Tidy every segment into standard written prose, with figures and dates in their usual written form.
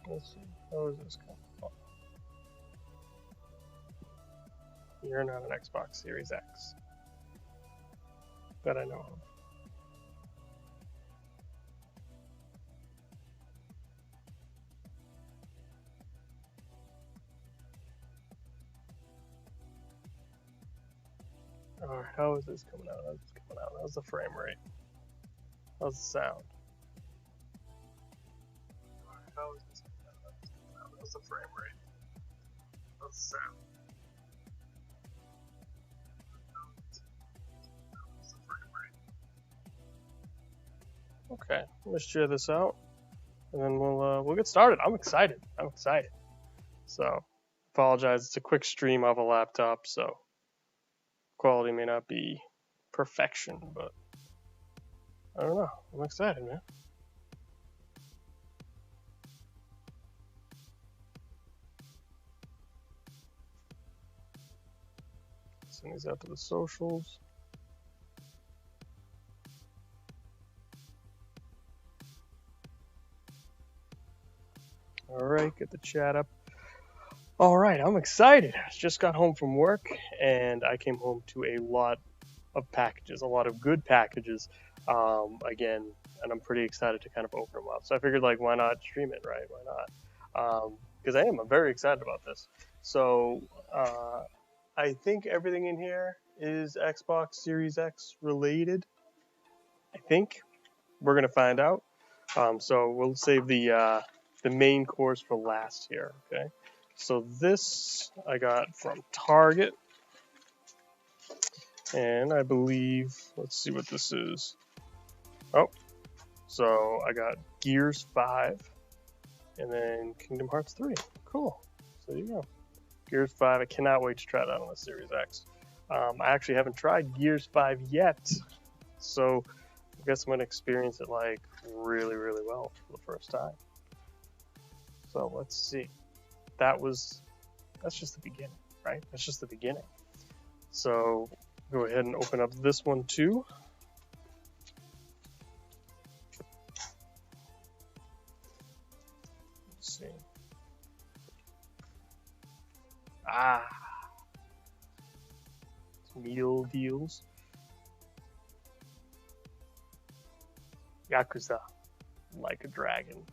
Let's see. How is this coming? Oh. You're not an Xbox Series X that I know of. Alright, how is this coming out? How's this coming out? How's the frame rate? How's the sound? Alright, how is this coming out? How's the frame rate? How's the sound? How's the frame rate? Okay, let's share this out, and then we'll get started. I'm excited. So, apologize. It's a quick stream off a laptop, so quality may not be perfection, but I don't know. I'm excited, man. Send these out to the socials. All right, get the chat up. All right, I'm excited. I just got home from work, and I came home to a lot of packages, a lot of good packages, again, and I'm pretty excited to kind of open them up. So I figured, like, why not stream it, right? Why not? Because I'm very excited about this. So I think everything in here is Xbox Series X related. I think we're gonna find out. So we'll save the main course for last here. Okay. So this I got from Target, and I believe, let's see what this is. Oh, so I got Gears 5, and then Kingdom Hearts 3. Cool. So there you go. Gears 5. I cannot wait to try that on the Series X. I actually haven't tried Gears 5 yet, so I guess I'm gonna experience it like really, really well for the first time. So let's see. That's just the beginning, right? That's just the beginning. So go ahead and open up this one too. Let's see. Meal deals. Yakuza, Like a Dragon.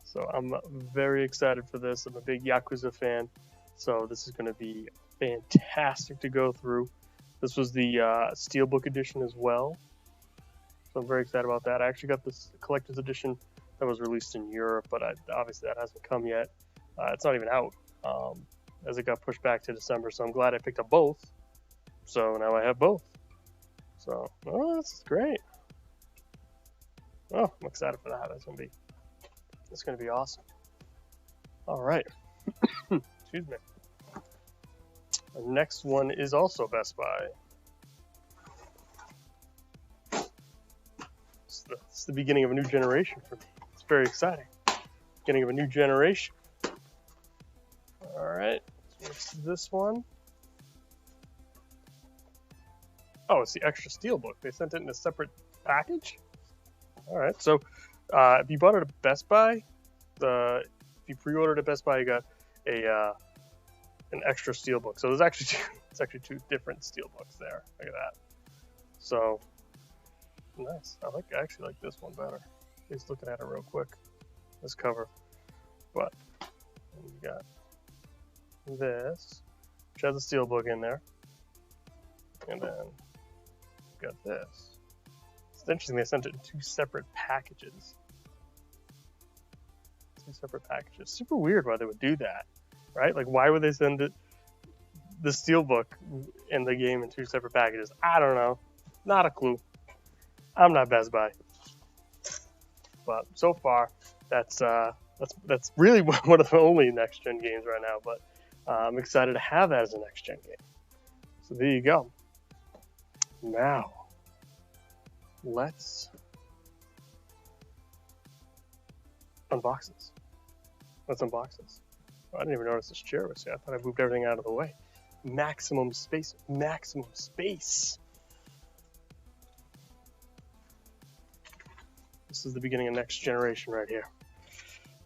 So I'm very excited for this. I'm a big Yakuza fan, so this is going to be fantastic to go through. This was the Steelbook edition as well, so I'm very excited about that. I actually got this collector's edition that was released in Europe, but obviously that hasn't come yet. It's not even out, as it got pushed back to December, so I'm glad I picked up both. So now I have both. So, oh, this is great. Oh, I'm excited for that. It's going to be awesome. All right. Excuse me. The next one is also Best Buy. It's the beginning of a new generation for me. It's very exciting. Beginning of a new generation. All right. So what's this one? Oh, it's the extra Steelbook. They sent it in a separate package? All right. So if you bought it at Best Buy, if you pre-ordered at Best Buy, you got an extra Steelbook. So there's actually two different Steelbooks there. Look at that. So nice. I actually like this one better. Just looking at it real quick. This cover, but you got this, which has a Steelbook in there, and then you got this. It's interesting they sent it in two separate packages. Super weird why they would do that, right? Like, why would they send it, the Steelbook and the game in two separate packages? I don't know. Not a clue. I'm not Best Buy. But so far, that's really one of the only next-gen games right now. But I'm excited to have that as a next-gen game. So there you go. Now, let's unbox this. Let's unbox this. I didn't even notice this chair was here. I thought I moved everything out of the way. Maximum space. Maximum space. This is the beginning of next generation right here.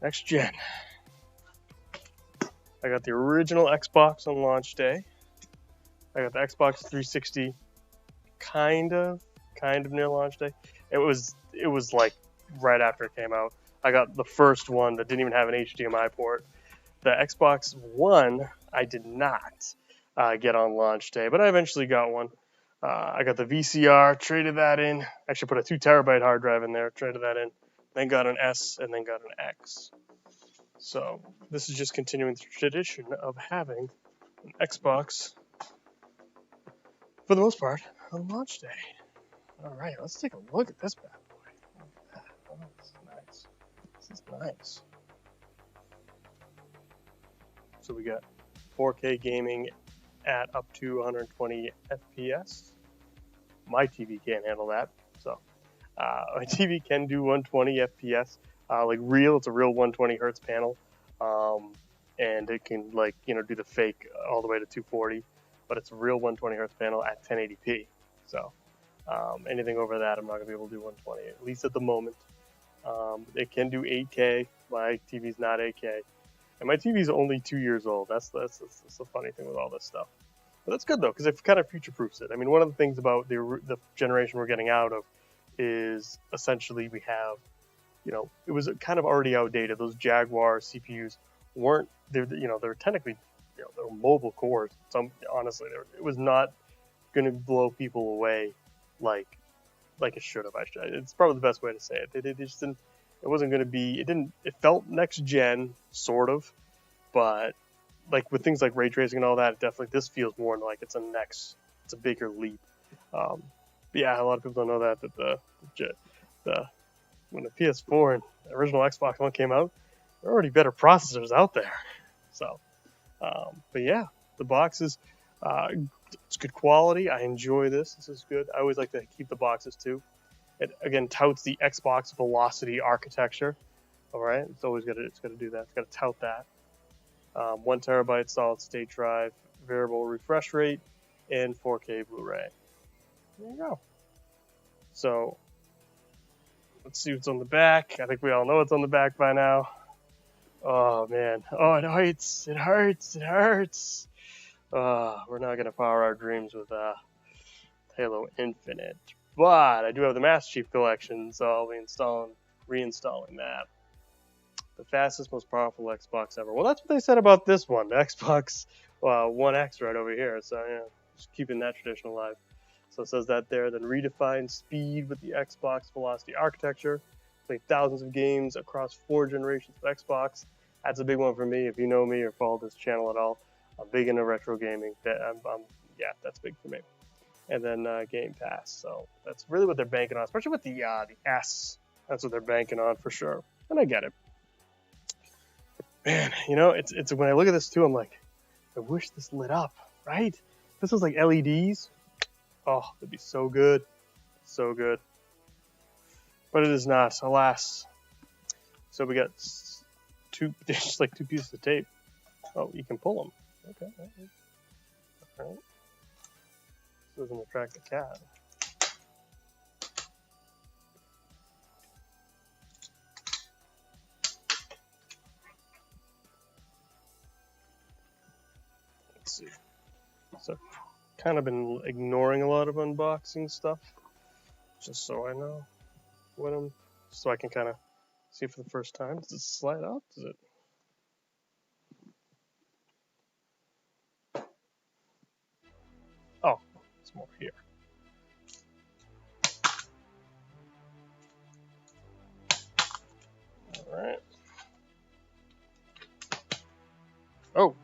Next gen. I got the original Xbox on launch day. I got the Xbox 360 kind of near launch day. It was like right after it came out. I got the first one that didn't even have an HDMI port. The Xbox One I did not get on launch day, but I eventually got one. I got the VCR, traded that in. Actually put a 2 terabyte hard drive in there, traded that in. Then got an S and then got an X. So this is just continuing the tradition of having an Xbox, for the most part, on launch day. All right, let's take a look at this bad boy. Oh, this is nice. This is nice. So we got 4K gaming at up to 120 FPS. My TV can't handle that, so my TV can do 120 FPS. Like real, it's a real 120 hertz panel, and it can do the fake all the way to 240, but it's a real 120 hertz panel at 1080p. So anything over that, I'm not gonna be able to do 120, at least at the moment. It can do 8K. My TV's not 8K, and my TV's only 2 years old. That's the funny thing with all this stuff. But that's good though, because it kind of future-proofs it. I mean, one of the things about the generation we're getting out of is essentially we have, it was kind of already outdated. Those Jaguar CPUs weren't, they're technically, they were mobile cores. Honestly, it was not going to blow people away like it should have. It's probably the best way to say it. It just didn't. It wasn't going to be. It didn't. It felt next gen, sort of, but like with things like ray tracing and all that, this feels more like it's a bigger leap. But yeah, a lot of people don't know that when the PS4 and the original Xbox One came out, there were already better processors out there. So, but yeah, the box is it's good quality. I enjoy this. This is good. I always like to keep the boxes too. It again touts the Xbox Velocity architecture. All right, it's got to do that. It's got to tout that. 1 terabyte solid state drive, variable refresh rate, and 4K Blu-ray. There you go. So let's see what's on the back. I think we all know what's on the back by now. Oh man. Oh, it hurts. It hurts. It hurts. We're not gonna power our dreams with Halo Infinite, but I do have the Master Chief Collection, so I'll be reinstalling that. The fastest, most powerful Xbox ever. Well, that's what they said about this one, the Xbox One X right over here. So yeah, just keeping that tradition alive. So it says that there. Then redefine speed with the Xbox Velocity architecture. Play thousands of games across 4 generations of Xbox. That's a big one for me. If you know me or follow this channel at all, I'm big into retro gaming. That's big for me. And then Game Pass. So that's really what they're banking on, especially with the S. That's what they're banking on for sure. And I get it. Man, it's when I look at this too, I'm like, I wish this lit up, right? This was like LEDs. Oh, it'd be so good. So good. But it is not, alas. So we got just like 2 pieces of tape. Oh, you can pull them. Okay. All right. This doesn't attract the cat. Let's see. So, kind of been ignoring a lot of unboxing stuff, just so I know so I can kind of see for the first time. Does it slide out? Does it? Oh, it's more here. All right. Oh.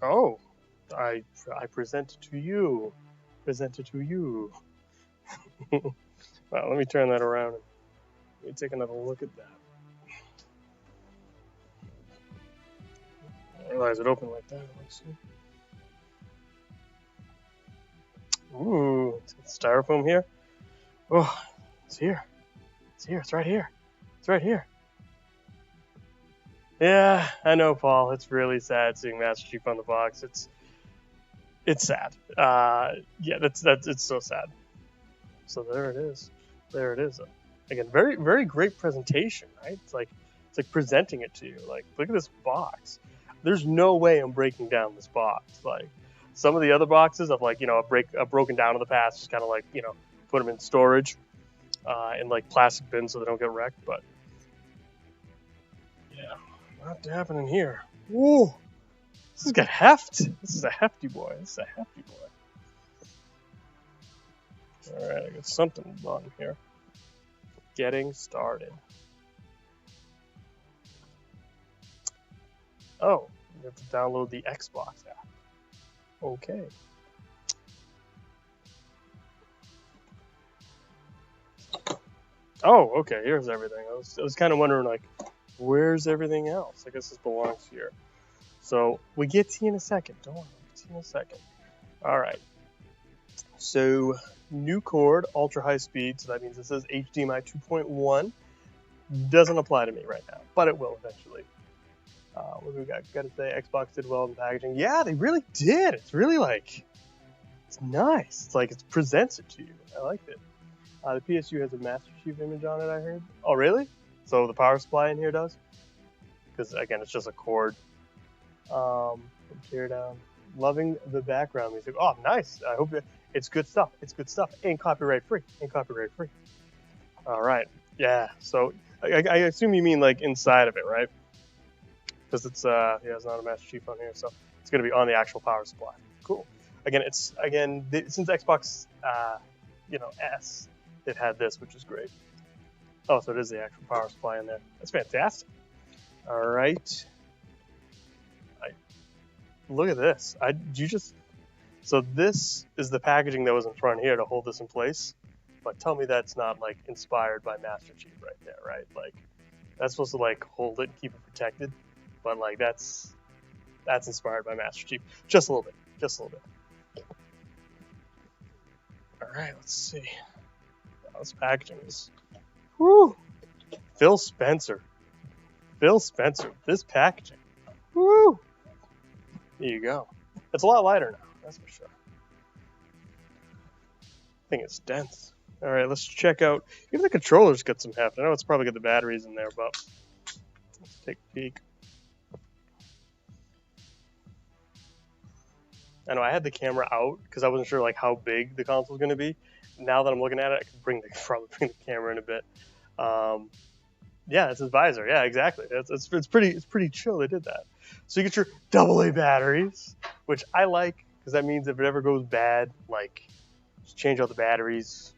Oh. I present to you. Present it to you. Well, let me turn that around and let me take another look at that. I realize it opened like that. Let's see. Ooh, it's styrofoam here. Oh, it's here. It's here. It's right here. It's right here. Yeah, I know, Paul. It's really sad seeing Master Chief on the box. It's sad. Yeah, that's it's so sad. So there it is. There it is. Again, very great presentation, right? It's like presenting it to you. Like, look at this box. There's no way I'm breaking down this box. Like some of the other boxes of like a broken down in the past, just kind of like put them in storage in like plastic bins so they don't get wrecked. But yeah, not happening here. Ooh, this has got heft. This is a hefty boy. This is a hefty boy. All right, I got something on here. Getting started. Oh, you have to download the Xbox app. Okay. Oh, okay. Here's everything. I was kind of wondering, like, where's everything else? I guess this belongs here. So we get to you in a second. Don't worry, we'll get to you in a second. All right. So new cord, ultra high speed. So that means it says HDMI 2.1. Doesn't apply to me right now, but it will eventually. What do we got? Got to say, Xbox did well in packaging. Yeah, they really did. It's really like, it's nice. It's like it presents it to you. I liked it. The PSU has a Master Chief image on it, I heard. Oh, really? So the power supply in here does? Because again, it's just a cord. Tear down. Loving the background music. Oh, nice. I hope it's good stuff. It's good stuff. Ain't copyright free. Ain't copyright free. All right. Yeah. So I assume you mean like inside of it, right? Because it's it's not a Master Chief on here, so it's gonna be on the actual power supply. Cool. Again, since Xbox S, they've had this, which is great. Oh, so it is the actual power supply in there. That's fantastic. All right. Look at this. So this is the packaging that was in front here to hold this in place. But tell me that's not like inspired by Master Chief right there, right? Like that's supposed to like hold it and keep it protected. But like that's inspired by Master Chief. Just a little bit. Just a little bit. Alright, let's see. Wow, this packaging is whoo. Phil Spencer. This packaging. Woo! There you go. It's a lot lighter now, that's for sure. I think it's dense. Alright, let's check out. Even the controller's got some heft. I know it's probably got the batteries in there, but let's take a peek. I know I had the camera out because I wasn't sure like how big the console was going to be. Now that I'm looking at it, I can probably bring the camera in a bit. Yeah, it's his visor. Yeah, exactly. It's pretty chill. They did that. So you get your AA batteries, which I like because that means if it ever goes bad, like just change out the batteries,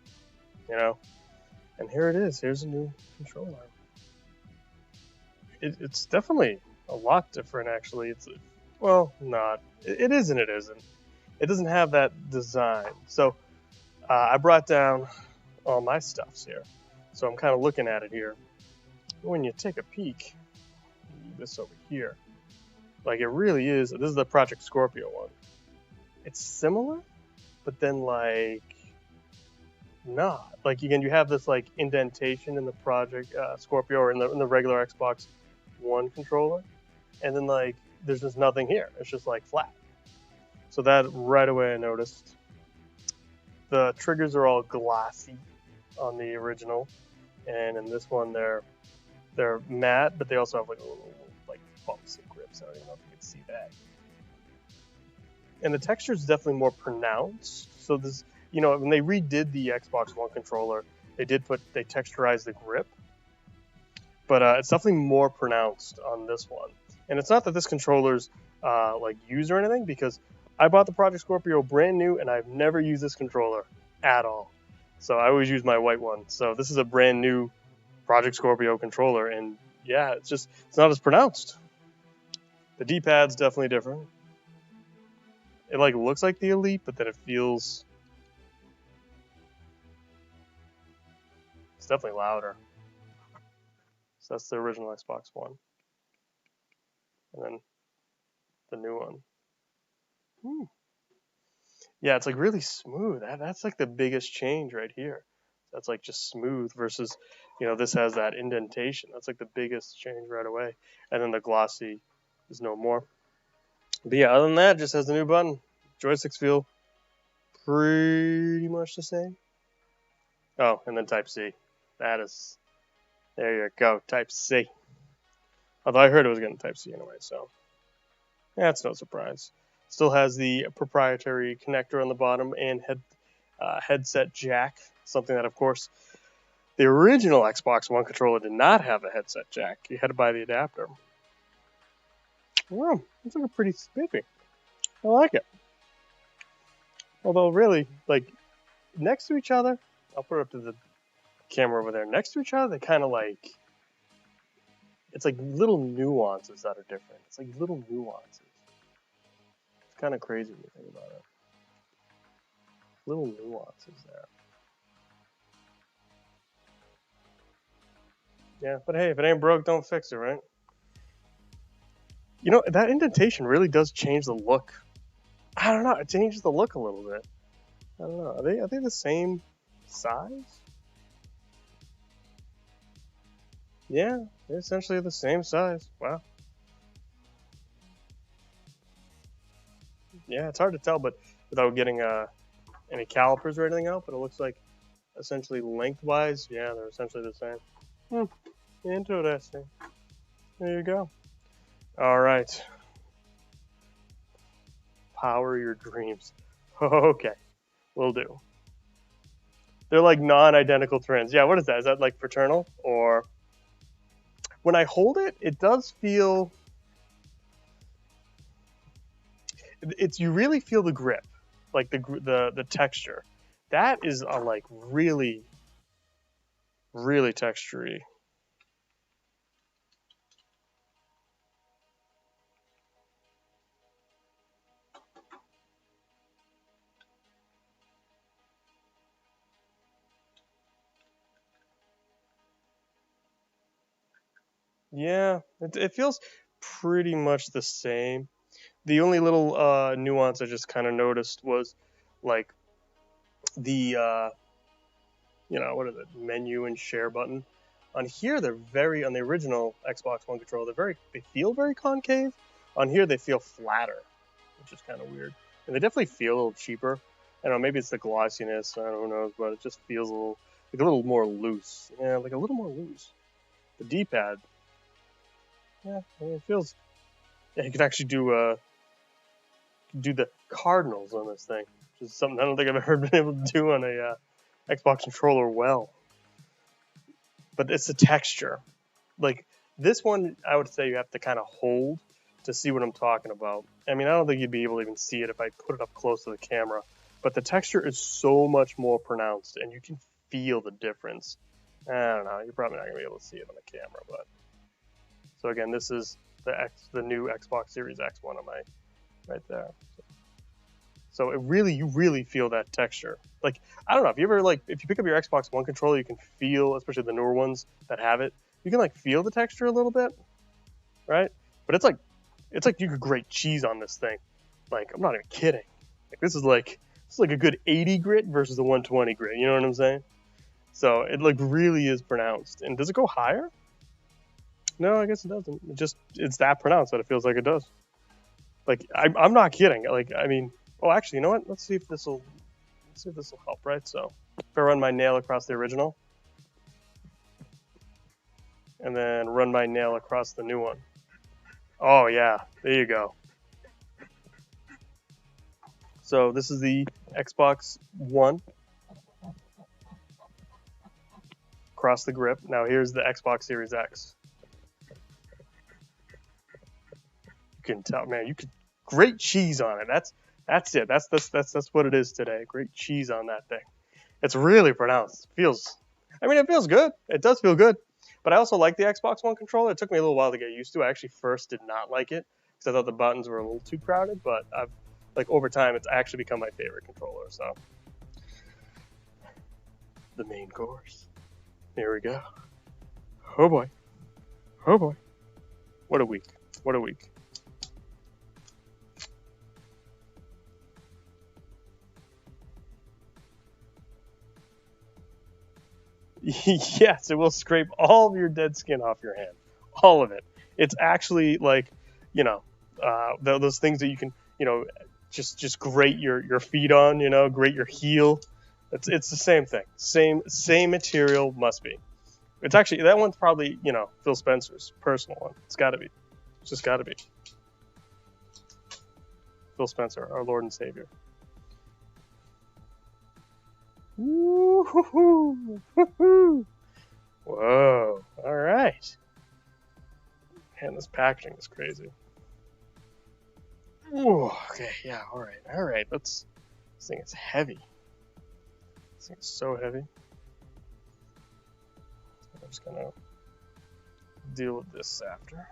And here it is. Here's a new controller. It's definitely a lot different, actually. Not. It is and it isn't. It doesn't have that design. So I brought down all my stuffs here. So I'm kind of looking at it here. When you take a peek, this over here, like it really is. This is the Project Scorpio one. It's similar, but then like not. Like again, you have this like indentation in the Project Scorpio or in the regular Xbox One controller, and then like there's just nothing here. It's just like flat. So that right away I noticed. The triggers are all glossy on the original, and in this one they're matte, but they also have like little like bumps and grips. I don't even know if you can see that. And the texture is definitely more pronounced. So this, when they redid the Xbox One controller, they texturized the grip, but it's definitely more pronounced on this one. And it's not that this controller's like used or anything, because I bought the Project Scorpio brand new, and I've never used this controller at all. So I always use my white one. So this is a brand new Project Scorpio controller, and yeah, it's not as pronounced. The D-pad's definitely different. It like looks like the Elite, but then it feels. It's definitely louder. So that's the original Xbox One, and then the new one. Yeah, it's like really smooth. That's like the biggest change right here. That's like just smooth versus, this has that indentation. That's like the biggest change right away. And then the glossy is no more. But yeah, other than that, it just has the new button. joysticks feel pretty much the same. Oh, and then Type C. That is, there you go, Type C. Although I heard it was getting Type C anyway, so yeah, it's no surprise. Still has the proprietary connector on the bottom and headset jack, something that, of course, the original Xbox One controller did not have a headset jack. You had to buy the adapter. Wow, it's like a pretty spiffy. I like it. Although, really, like, next to each other, I'll put it up to the camera over there. Next to each other, they kind of like, it's like little nuances that are different. It's like little nuances. It's kind of crazy when you think about it. Little nuances there. Yeah, but hey, if it ain't broke, don't fix it, right? You know, that indentation really does change the look. I don't know, it changes the look a little bit. I don't know, are they the same size? Yeah, they're essentially the same size. Wow. Yeah, it's hard to tell, but without getting any calipers or anything out, but it looks like essentially lengthwise, yeah, they're essentially the same. Interesting. There you go. All right. Power your dreams. Okay, will do. They're like non-identical twins. Yeah, what is that? Is that like fraternal? Or when I hold it, it does feel. It's you really feel the grip, like the texture. That is a like really, really textury. Yeah, it feels pretty much the same. The only little nuance I just kind of noticed was like the what is it, menu and share button. On here, they're very on the original Xbox One controller. They feel very concave. On here, they feel flatter, which is kind of weird. And they definitely feel a little cheaper. I don't know, maybe it's the glossiness. I don't know, who knows, but it just feels a little more loose. Yeah, like a little more loose. The D-pad, yeah, I mean, it feels. Yeah, you could actually do the cardinals on this thing, which is something I don't think I've ever been able to do on a Xbox controller well. But it's the texture. Like this one, I would say you have to kind of hold to see what I'm talking about. I mean, I don't think you'd be able to even see it if I put it up close to the camera. But the texture is so much more pronounced, and you can feel the difference. I don't know. You're probably not gonna be able to see it on the camera, but so again, this is the new Xbox Series X one on my right there. So you really feel that texture. Like, I don't know, if you pick up your Xbox One controller, you can feel, especially the newer ones that have it, you can like feel the texture a little bit, right? But it's like you could grate cheese on this thing. Like, I'm not even kidding. Like this is like a good 80 grit versus a 120 grit. You know what I'm saying? So it like really is pronounced. And does it go higher? No, I guess it doesn't. It's that pronounced that it feels like it does. Like I'm not kidding. Like I mean, oh actually, you know what? Let's see if this will help. Right. So if I run my nail across the original, and then run my nail across the new one. Oh yeah, there you go. So this is the Xbox One. Across the grip. Now here's the Xbox Series X. You can tell, man. You could grate cheese on it. That's it. That's what it is today. Great cheese on that thing. It's really pronounced. It feels good. It does feel good. But I also like the Xbox One controller. It took me a little while to get used to. I actually first did not like it because I thought the buttons were a little too crowded. But over time, it's actually become my favorite controller. So the main course. Here we go. Oh boy. Oh boy. What a week. What a week. Yes, it will scrape all of your dead skin off your hand. All of it. It's actually like, those things that you can, just grate your feet on, you know, grate your heel. It's the same thing. Same material must be. It's actually that one's probably, you know, Phil Spencer's personal one. It's got to be. It's just got to be. Phil Spencer, our Lord and Savior. Woo-hoo-hoo. Woo-hoo. Whoa! All right. Man, this packaging is crazy. Ooh, okay, yeah, all right. This thing is heavy. This thing is so heavy. I'm just gonna deal with this after.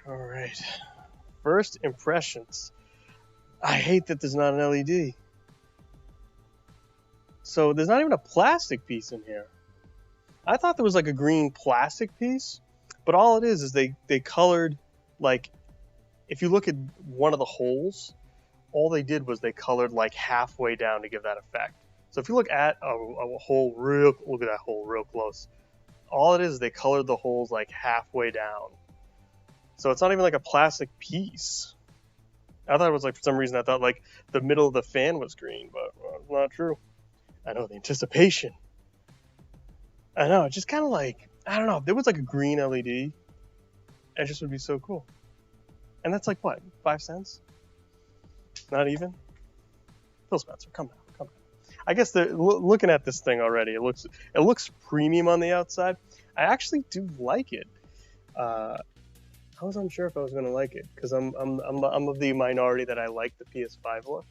All right. First impressions. I hate that there's not an LED. So there's not even a plastic piece in here. I thought there was like a green plastic piece, but all it is they colored, like, if you look at one of the holes, all they did was they colored like halfway down to give that effect. So if you look at a hole look at that hole real close. All it is they colored the holes like halfway down. So it's not even like a plastic piece. I thought it was like, for some reason I thought like the middle of the fan was green, but it's not true. I know, the anticipation. I know, it's just kind of like, I don't know, if there was like a green LED, it just would be so cool. And that's like what, 5 cents? Not even? Phil Spencer, come on. I guess looking at this thing already, it looks premium on the outside. I actually do like it. I was unsure if I was gonna like it because I'm of the minority that I like the PS5 look.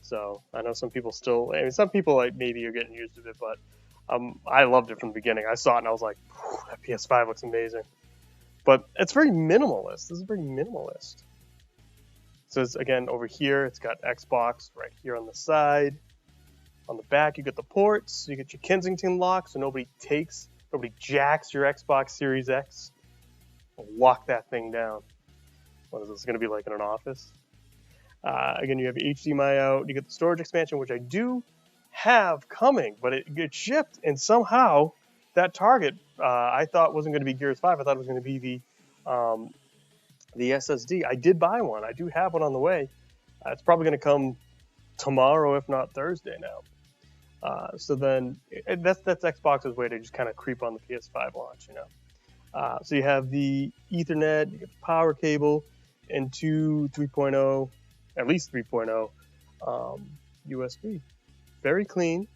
So I know some people still. I mean, some people like maybe are getting used to it, but I loved it from the beginning. I saw it and I was like, that PS5 looks amazing. But it's very minimalist. This is very minimalist. So it's, again, over here, it's got Xbox right here on the side. On the back, you get the ports. You get your Kensington lock, so nobody jacks your Xbox Series X. Lock that thing down. What is this going to be like in an office? Again, you have your HDMI out. You get the storage expansion, which I do have coming, but it gets shipped, and somehow that Target I thought wasn't going to be Gears 5. I thought it was going to be the SSD. I did buy one. I do have one on the way. It's probably going to come tomorrow, if not Thursday now. So then that's Xbox's way to just kind of creep on the PS5 launch, you know. So you have the Ethernet, you get the power cable, and two 3.0, at least 3.0 USB. Very clean,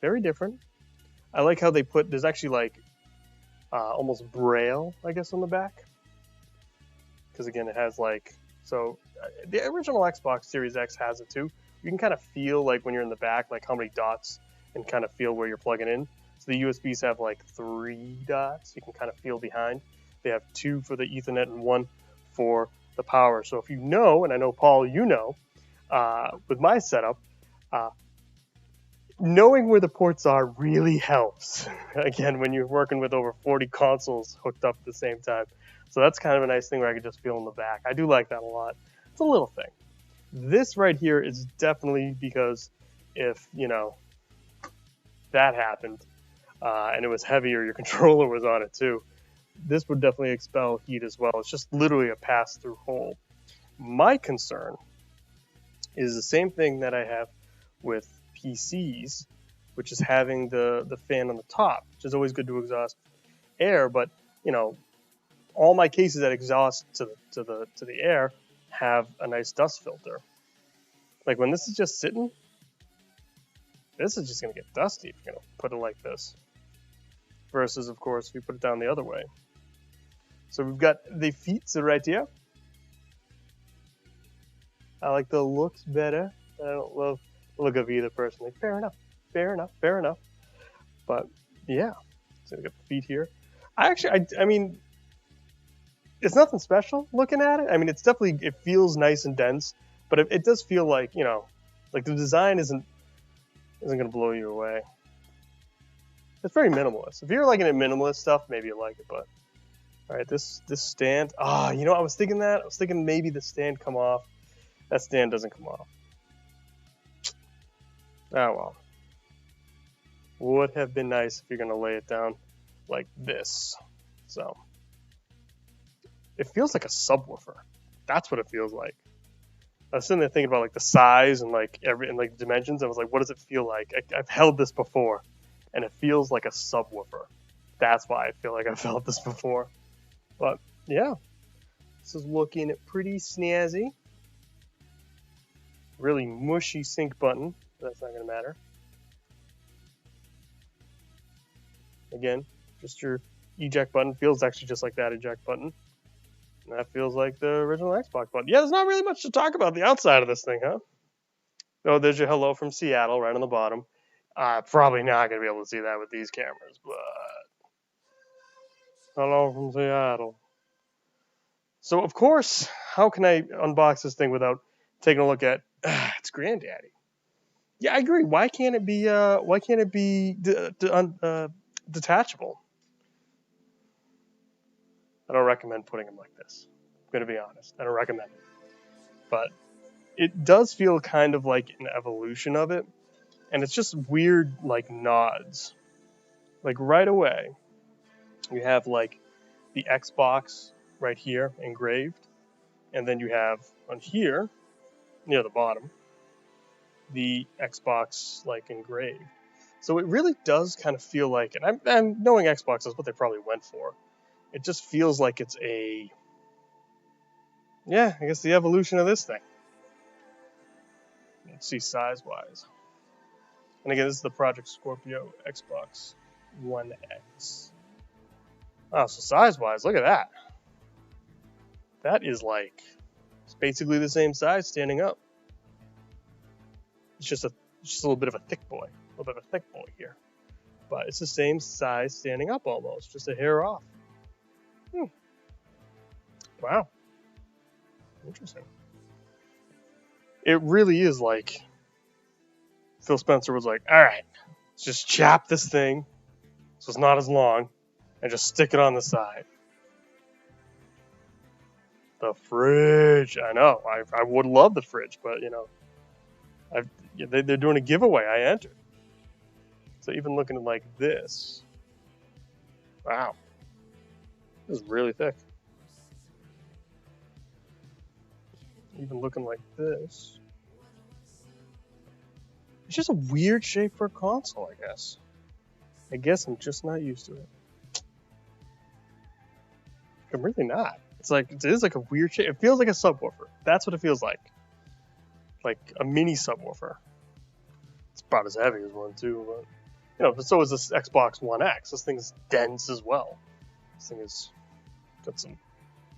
very different. I like how they there's actually like almost braille, I guess, on the back. Because again, it has like, so the original Xbox Series X has it too. You can kind of feel like when you're in the back, like how many dots, and kind of feel where you're plugging in. So the USBs have like 3 dots. You can kind of feel behind. They have 2 for the Ethernet and 1 for the power. So if you know, and I know, Paul, you know, with my setup, knowing where the ports are really helps. Again, when you're working with over 40 consoles hooked up at the same time. So that's kind of a nice thing where I can just feel in the back. I do like that a lot. It's a little thing. This right here is definitely because if, you know, that happened, and it was heavy, or your controller was on it too, this would definitely expel heat as well. It's just literally a pass-through hole. My concern is the same thing that I have with PCs, which is having the fan on the top, which is always good to exhaust air, but you know, all my cases that exhaust to the air have a nice dust filter. Like when this is just sitting, this is just gonna get dusty if you're gonna put it like this. Versus, of course, if you put it down the other way. So we've got the feet right here. I like the looks better. I don't love the look of either personally. Fair enough. But yeah, so we got the feet here. I mean, it's nothing special looking at it. I mean, it's definitely, it feels nice and dense, but it does feel like, you know, like the design isn't gonna blow you away. It's very minimalist. If you're liking it minimalist stuff, maybe you like it, but all right, this stand. You know, I was thinking maybe the stand come off. That stand doesn't come off. Oh well. Would have been nice if you're gonna lay it down like this. So It feels like a subwoofer. That's what it feels like. I was sitting there thinking about like the size and like like dimensions. I was like, what does it feel like? I've held this before, and it feels like a subwoofer. That's why I feel like I've felt this before. But yeah, this is looking pretty snazzy. Really mushy sync button. But that's not gonna matter. Again, just your eject button feels actually just like that eject button. And that feels like the original Xbox button. Yeah, there's not really much to talk about the outside of this thing, huh? Oh, there's your hello from Seattle right on the bottom. Probably not going to be able to see that with these cameras, but hello from Seattle. So, of course, how can I unbox this thing without taking a look at its granddaddy? Yeah, I agree. Why can't it be detachable? I don't recommend putting them like this. I'm going to be honest. I don't recommend it. But it does feel kind of like an evolution of it. And it's just weird, like, nods. Like, right away, you have, like, the Xbox right here engraved. And then you have, on here, near the bottom, the Xbox, like, engraved. So it really does kind of feel like, and I'm knowing Xbox is what they probably went for. It just feels like it's I guess the evolution of this thing. Let's see size-wise. And again, this is the Project Scorpio Xbox One X. Oh, so size-wise, look at that. That is like, it's basically the same size standing up. It's just a little bit of a thick boy. A little bit of a thick boy here. But it's the same size standing up almost, just a hair off. Wow. Interesting. It really is like Phil Spencer was like, all right, let's just chop this thing so it's not as long and just stick it on the side. The fridge. I know. I would love the fridge, but you know, they're doing a giveaway. I entered. So even looking like this, wow, this is really thick. Even looking like this, it's just a weird shape for a console, I guess. I guess I'm just not used to it. I'm really not. It is like a weird shape. It feels like a subwoofer. That's what it feels like. Like a mini subwoofer. It's about as heavy as one too, but you know, but so is this Xbox One X. This thing is dense as well. This thing has got some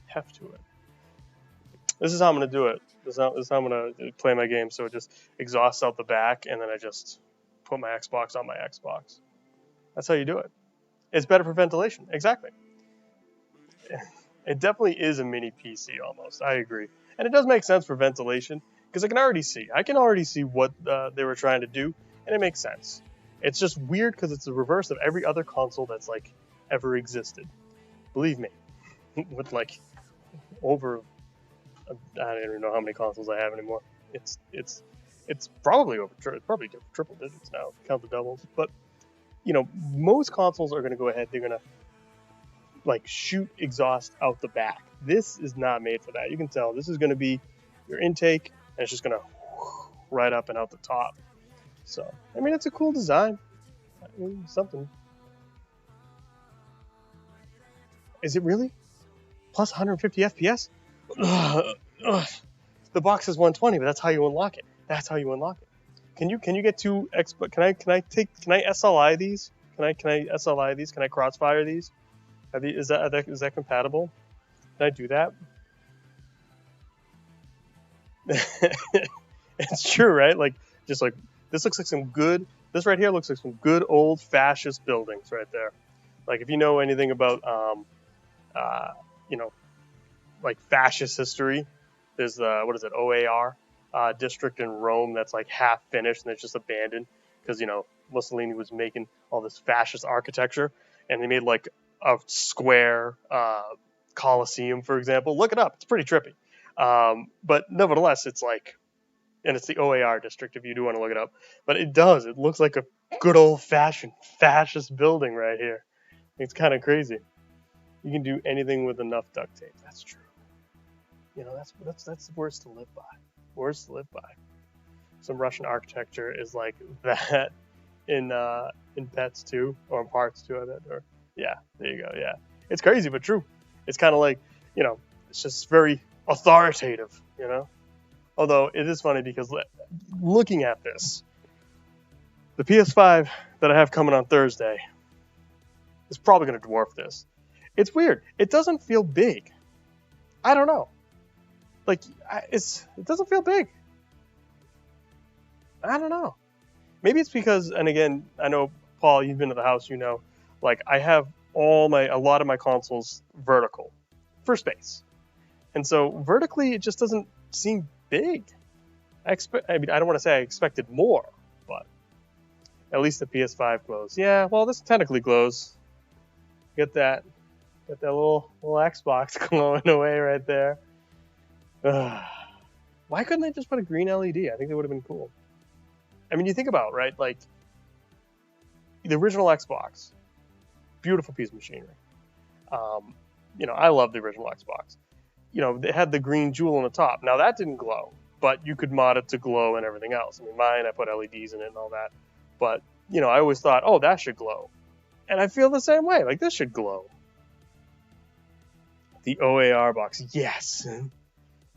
heft to it. This is how I'm gonna do it. This is how I'm gonna play my game. So it just exhausts out the back, and then I just put my Xbox on my Xbox. That's how you do it. It's better for ventilation. Exactly. It definitely is a mini PC almost. I agree, and it does make sense for ventilation because I can already see what they were trying to do, and it makes sense. It's just weird because it's the reverse of every other console that's like ever existed. Believe me, with like over, I don't even know how many consoles I have anymore. It's probably probably triple digits now. Count the doubles, but you know, most consoles are going to go ahead. They're going to like shoot exhaust out the back. This is not made for that. You can tell this is going to be your intake, and it's just going to right up and out the top. So, I mean, it's a cool design. I mean, something. Is it really? Plus 150 FPS? The box is 120, but that's how you unlock it. That's how you unlock it. Can you get two Xbox? Can I SLI these? Can I SLI these? Can I crossfire these? Is that compatible? Can I do that? It's true, right? Like just like this looks like some good. This right here looks like some good old fascist buildings right there. Like if you know anything about you know, like fascist history, there's what is it, OAR district in Rome that's like half finished and it's just abandoned because you know Mussolini was making all this fascist architecture and they made like a square Colosseum, for example. Look it up; it's pretty trippy. But nevertheless, it's like, and it's the OAR district if you do want to look it up. But it does; it looks like a good old-fashioned fascist building right here. It's kind of crazy. You can do anything with enough duct tape. That's true. You know, that's words to live by. Words to live by. Some Russian architecture is like that in pets too, or in parts too. I bet. Or yeah, there you go. Yeah, it's crazy but true. It's kind of like, you know, it's just very authoritative. You know, although it is funny because looking at this, the PS5 that I have coming on Thursday is probably going to dwarf this. It's weird. It doesn't feel big. I don't know. Like it doesn't feel big. I don't know. Maybe it's because, and again, I know Paul, you've been to the house, you know, like I have a lot of my consoles vertical for space, and so vertically it just doesn't seem big. I mean, I don't want to say I expected more, but at least the PS5 glows. Yeah, well, this technically glows. Get that little Xbox glowing away right there. Why couldn't they just put a green LED? I think that would have been cool. I mean, you think about it, right? Like the original Xbox, beautiful piece of machinery. You know, I love the original Xbox. You know, it had the green jewel on the top. Now that didn't glow, but you could mod it to glow and everything else. I mean, mine, I put LEDs in it and all that. But you know, I always thought, oh, that should glow, and I feel the same way. Like this should glow. The OAR box, yes.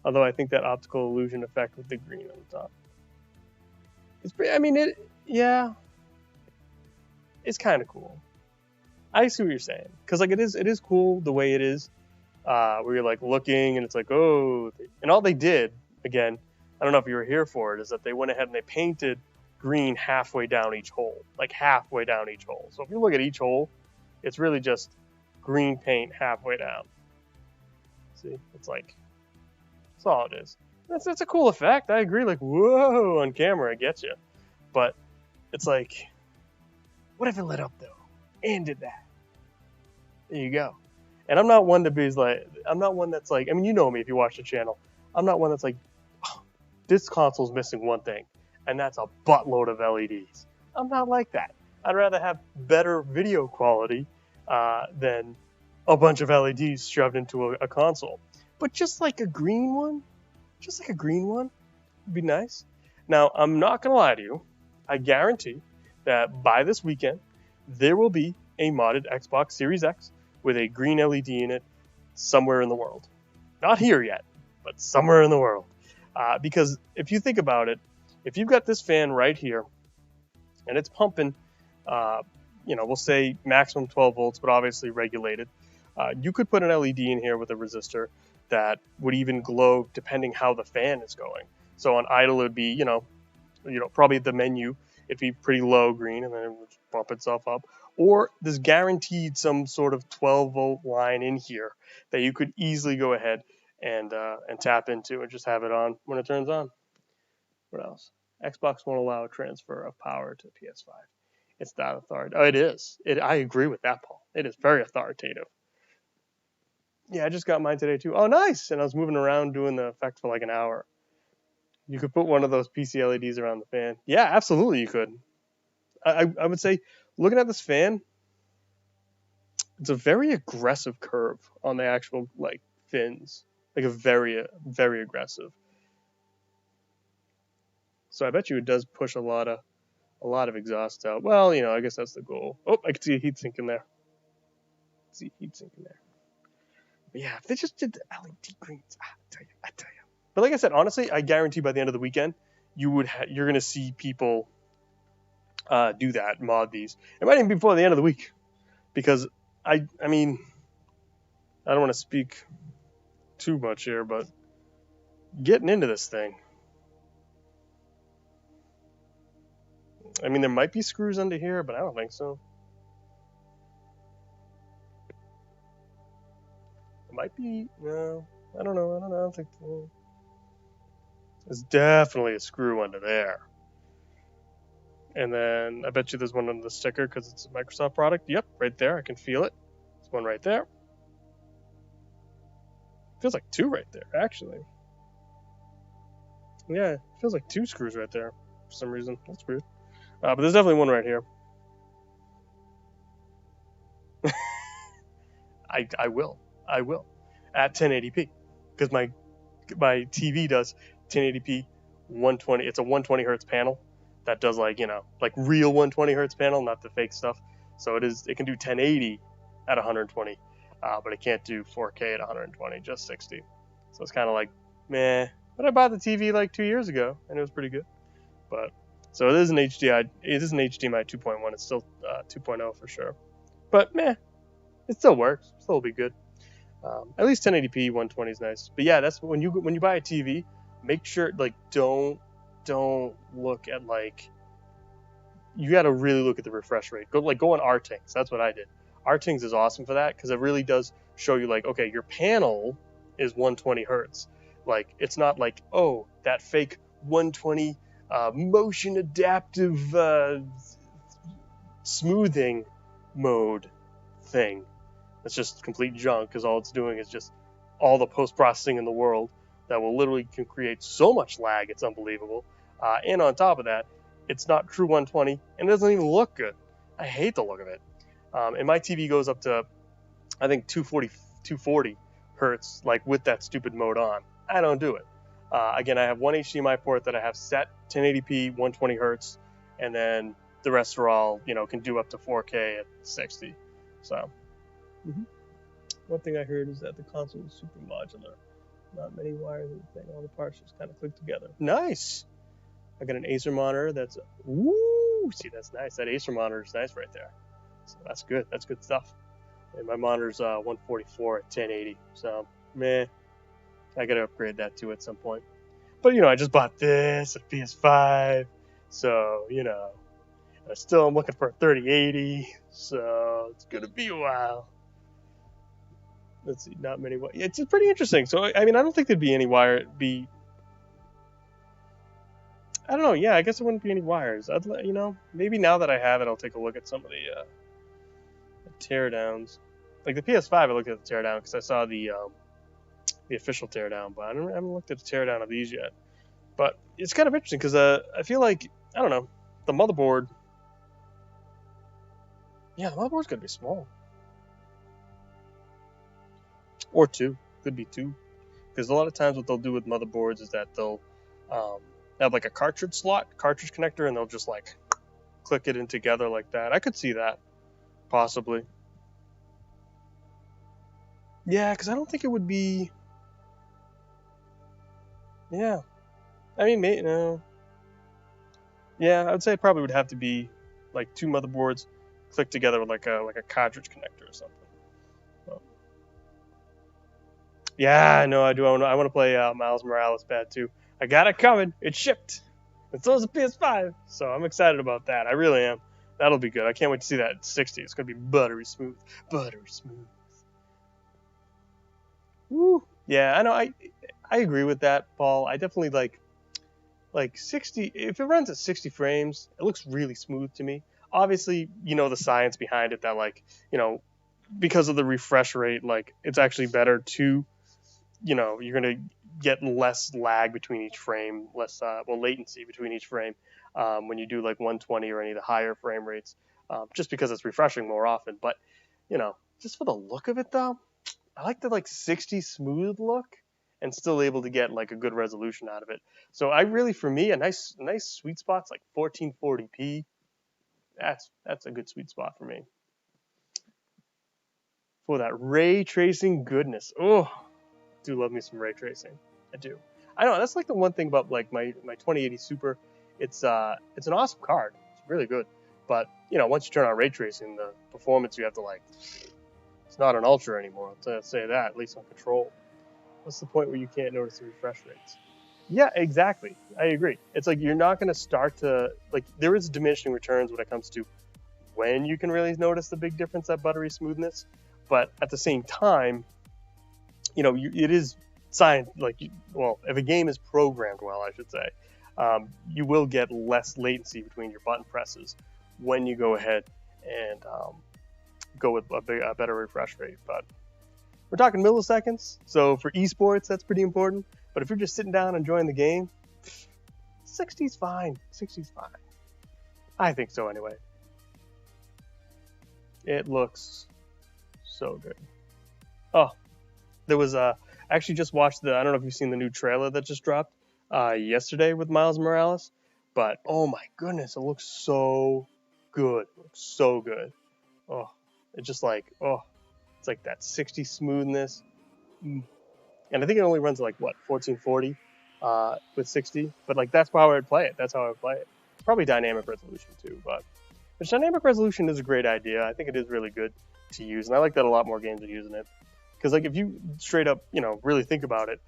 Although I think that optical illusion effect with the green on the top. It's pretty, I mean, yeah, it's kind of cool. I see what you're saying, because like it is cool the way it is, where you're like looking and it's like, oh, and all they did, again, I don't know if you were here for it, is that they went ahead and they painted green halfway down each hole, like halfway down each hole. So if you look at each hole, it's really just green paint halfway down. See, it's like, that's all it is. That's a cool effect. I agree. Like, whoa, on camera, it gets you. But it's like, what if it lit up though, and did that? There you go. And I'm not one to be like, I'm not one that's like, I mean, you know me if you watch the channel. I'm not one that's like, oh, this console's missing one thing, and that's a buttload of LEDs. I'm not like that. I'd rather have better video quality than a bunch of LEDs shoved into a console. But just like a green one, would be nice. Now, I'm not going to lie to you. I guarantee that by this weekend, there will be a modded Xbox Series X with a green LED in it somewhere in the world. Not here yet, but somewhere in the world. Because if you think about it, if you've got this fan right here, and it's pumping, you know, we'll say maximum 12 volts, but obviously regulated, you could put an LED in here with a resistor that would even glow depending how the fan is going. So on idle, it would be, you know, probably the menu, it'd be pretty low green, and then it would bump itself up. Or there's guaranteed some sort of 12-volt line in here that you could easily go ahead and tap into and just have it on when it turns on. What else? Xbox won't allow a transfer of power to PS5. It's that authoritative. Oh, it is. I agree with that, Paul. It is very authoritative. Yeah, I just got mine today too. Oh, nice! And I was moving around doing the effect for like an hour. You could put one of those PC LEDs around the fan. Yeah, absolutely you could. I would say, looking at this fan, it's a very aggressive curve on the actual like fins. Like a very, very aggressive. So I bet you it does push a lot of exhaust out. Well, you know, I guess that's the goal. Oh, I can see a heatsink in there. But yeah, if they just did the LED greens, I tell you. But like I said, honestly, I guarantee by the end of the weekend, you're gonna see people do that, mod these. It might even be before the end of the week, because I mean, I don't want to speak too much here, but getting into this thing, I mean, there might be screws under here, but I don't think so. It might be, no, I don't know, I don't think so. There's definitely a screw under there. And then I bet you there's one under the sticker because it's a Microsoft product. Yep, right there. I can feel it. There's one right there. Feels like two right there, actually. Yeah, it feels like two screws right there for some reason. That's weird. But there's definitely one right here. I will at 1080p because my TV does 1080p 120. It's a 120 hertz panel that does like like real 120 hertz panel, not the fake stuff. So it can do 1080 at 120, but it can't do 4K at 120, just 60. So it's kind of like meh. But I bought the TV like 2 years ago and it was pretty good. But so it is an HDMI. It is an HDMI 2.1. It's still 2.0 for sure. But meh, it still works. Still will be good. At least 1080p 120 is nice. But yeah, that's when you buy a TV, make sure like don't look at like, you got to really look at the refresh rate. Go on RTings. That's what I did. RTings is awesome for that because it really does show you like, okay, your panel is 120 hertz. Like it's not like, oh, that fake 120 motion adaptive smoothing mode thing. It's just complete junk because all it's doing is just all the post-processing in the world that will literally can create so much lag. It's unbelievable. And on top of that, it's not true 120 and it doesn't even look good. I hate the look of it. And my TV goes up to, I think 240 hertz, like with that stupid mode on. I don't do it. Again, I have one HDMI port that I have set 1080p 120 hertz, and then the rest are all, can do up to 4K at 60. So, one thing I heard is that the console is super modular. Not many wires or anything. All the parts just kind of click together. Nice. I got an Acer monitor that's, see, that's nice. That Acer monitor is nice right there. So that's good. That's good stuff. And my monitor's 144 at 1080. So, meh. I gotta upgrade that too at some point. But I just bought this, a PS5, so and I'm looking for a 3080, so it's gonna be a while. Let's see, not many. It's pretty interesting. So I mean, I don't think there'd be any wire. I don't know. Yeah, I guess there wouldn't be any wires. Maybe now that I have it, I'll take a look at some of the teardowns. Like the PS5, I looked at the teardown because I saw the official teardown, but I haven't looked at the teardown of these yet. But it's kind of interesting because I feel like, I don't know, the motherboard. Yeah, the motherboard's gonna be small. Or two. Could be two. Because a lot of times what they'll do with motherboards is that they'll have like a cartridge connector, and they'll just like click it in together like that. I could see that, possibly. Yeah, because I don't think it would be. Yeah, I mean, no. Yeah, I'd say it probably would have to be like two motherboards clicked together with like a cartridge connector or something. So. Yeah, no, I do. I want to play Miles Morales bad too. I got it coming. It's shipped. And so is the PS5. So I'm excited about that. I really am. That'll be good. I can't wait to see that at 60. It's gonna be buttery smooth. Buttery smooth. Woo. Yeah, I know. I agree with that, Paul. I definitely like 60. If it runs at 60 frames, it looks really smooth to me. Obviously, the science behind it that because of the refresh rate, like it's actually better to, you're gonna get less lag between each frame, less latency between each frame when you do like 120 or any of the higher frame rates, just because it's refreshing more often. But just for the look of it though, I like the 60 smooth look and still able to get like a good resolution out of it. So for me, a nice sweet spot's like 1440p. That's a good sweet spot for me. For that ray tracing goodness. Oh, I do love me some ray tracing. I do. I know that's like the one thing about like my 2080 Super. It's an awesome card. It's really good. But once you turn on ray tracing, the performance you have to it's not an ultra anymore. I'll say that, at least on control. What's the point where you can't notice the refresh rates? Yeah, exactly. I agree. It's like you're not going to start to there is diminishing returns when it comes to when you can really notice the big difference, that buttery smoothness. But at the same time, it is science. If a game is programmed well, I should say, you will get less latency between your button presses when you go ahead and go with a better refresh rate. But we're talking milliseconds, so for esports, that's pretty important. But if you're just sitting down enjoying the game, 60's fine. 60's fine. I think so anyway. It looks so good. Oh, there was I actually just watched I don't know if you've seen the new trailer that just dropped yesterday with Miles Morales, but oh my goodness, it looks so good. It looks so good. Oh, it's just like it's like that 60 smoothness. Mm. And I think it only runs like what 1440 with 60, but like that's how I would play it. That's how I would play it. Probably dynamic resolution too, but which dynamic resolution is a great idea. I think it is really good to use, and I like that a lot more games are using it. Because like if you straight up, really think about it,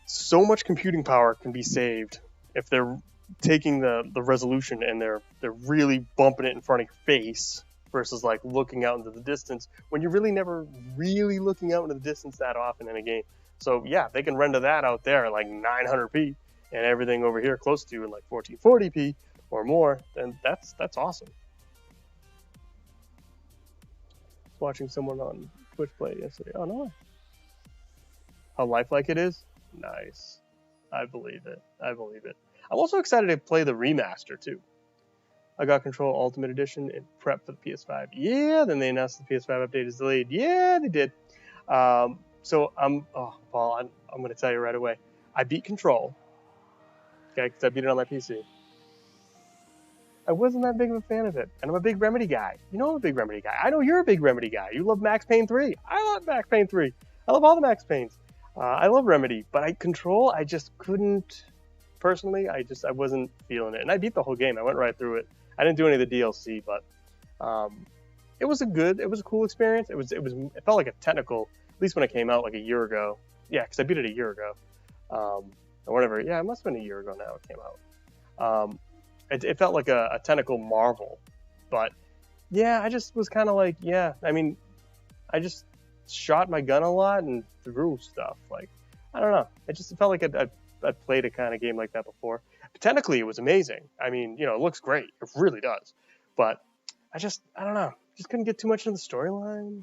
so much computing power can be saved if they're taking the resolution and they're really bumping it in front of your face versus like looking out into the distance when you're really never really looking out into the distance that often in a game. So yeah, they can render that out there like 900p and everything over here close to in like 1440p or more, then that's awesome. I was watching someone on Twitch play yesterday. Oh no, how lifelike it is. Nice. I believe it. I believe it. I'm also excited to play the remaster too. I got Control Ultimate Edition and prep for the PS5. Yeah, then they announced the PS5 update is delayed. Yeah, they did. So Paul, I'm going to tell you right away. I beat Control. Okay, because I beat it on my PC. I wasn't that big of a fan of it, and I'm a big Remedy guy. You know I'm a big Remedy guy. I know you're a big Remedy guy. You love Max Payne 3. I love Max Payne 3. I love all the Max Paynes. I love Remedy, but Control, I just couldn't. Personally, I wasn't feeling it, and I beat the whole game. I went right through it. I didn't do any of the DLC, but it was a cool experience. It felt like a technical, at least when it came out like a year ago. Yeah, because I beat it a year ago, or whatever. Yeah, it must have been a year ago now it came out. It felt like a technical marvel, but yeah, I just was kind of like, yeah. I mean, I just shot my gun a lot and threw stuff. Like, I don't know. It just felt like I'd played a kind of game like that before. But technically, it was amazing. I mean, it looks great. It really does. But I don't know. Just couldn't get too much into the storyline.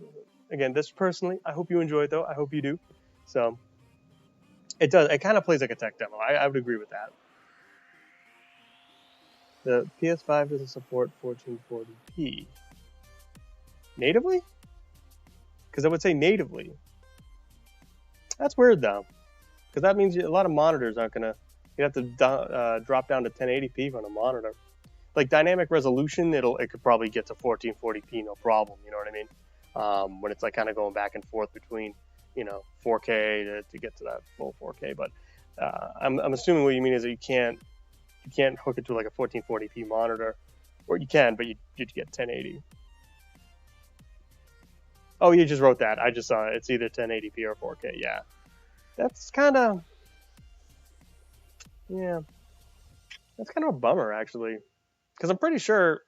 Again, this personally, I hope you enjoy it though. I hope you do. So it does. It kind of plays like a tech demo. I would agree with that. The PS5 doesn't support 1440p natively. Because I would say natively. That's weird though, because that means a lot of monitors aren't gonna. You have to drop down to 1080p on a monitor. Like dynamic resolution, it could probably get to 1440p no problem. You know what I mean? When it's like kind of going back and forth between 4K to get to that full 4K. But I'm assuming what you mean is that you can't hook it to like a 1440p monitor, or you can, but you get 1080. Oh, you just wrote that. I just saw it. It's either 1080p or 4K. Yeah, that's kind of a bummer actually, because I'm pretty sure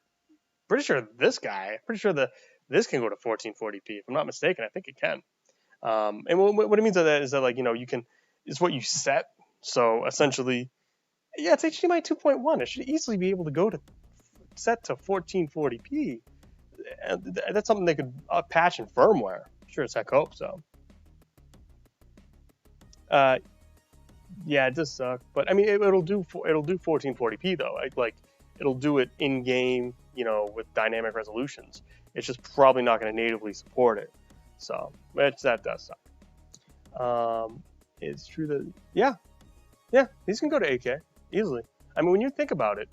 this can go to 1440p. If I'm not mistaken, I think it can. And what it means by that is that like you can, it's what you set. So essentially, yeah, it's HDMI 2.1. It should easily be able to go to set to 1440p. And that's something they could patch in firmware. Sure as heck hope so. Yeah, it does suck, but I mean, it'll do 1440p though. Like it'll do it in game, with dynamic resolutions. It's just probably not going to natively support it. So that does suck. It's true that yeah, these can go to 8K easily. I mean, when you think about it,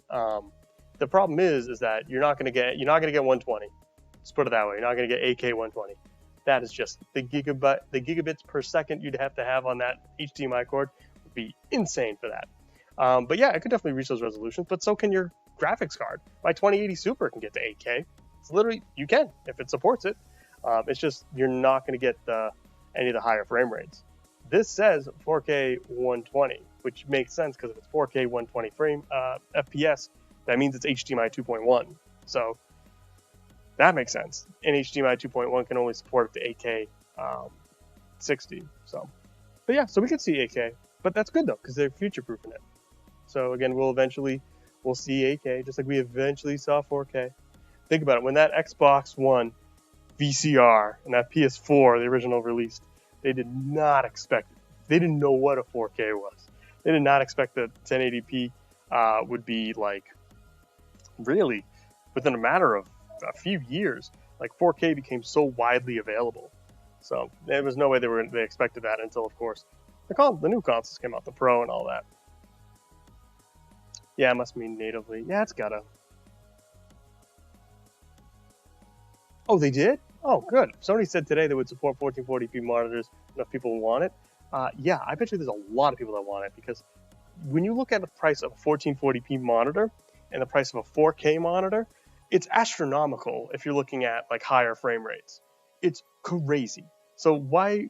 the problem is that you're not going to get 120. Let's put it that way. You're not going to get 8K 120. That is just the gigabits per second you'd have to have on that HDMI cord would be insane for that. But yeah, it could definitely reach those resolutions, but so can your graphics card. My 2080 Super can get to 8K. It's literally, you can, if it supports it. It's just, you're not going to get any of the higher frame rates. This says 4K 120, which makes sense because if it's 4K 120 FPS, that means it's HDMI 2.1. So that makes sense. And HDMI 2.1 can only support up to 8K 60. So, but yeah, so we can see 8K, but that's good though because they're future-proofing it. So again, we'll see 8K just like we eventually saw 4K. Think about it. When that Xbox One VCR and that PS4, the original released, they did not expect it. They didn't know what a 4K was. They did not expect that 1080p would be like really within a matter of a few years. Like 4K became so widely available. So there was no way they expected that until, of course, the new consoles came out, the Pro and all that. Yeah, it must mean natively. Yeah, it's gotta. Oh, they did? Oh, good. Sony said today they would support 1440p monitors if people want it. Yeah, I bet you there's a lot of people that want it, because when you look at the price of a 1440p monitor and the price of a 4K monitor, it's astronomical if you're looking at like higher frame rates. It's crazy. So why,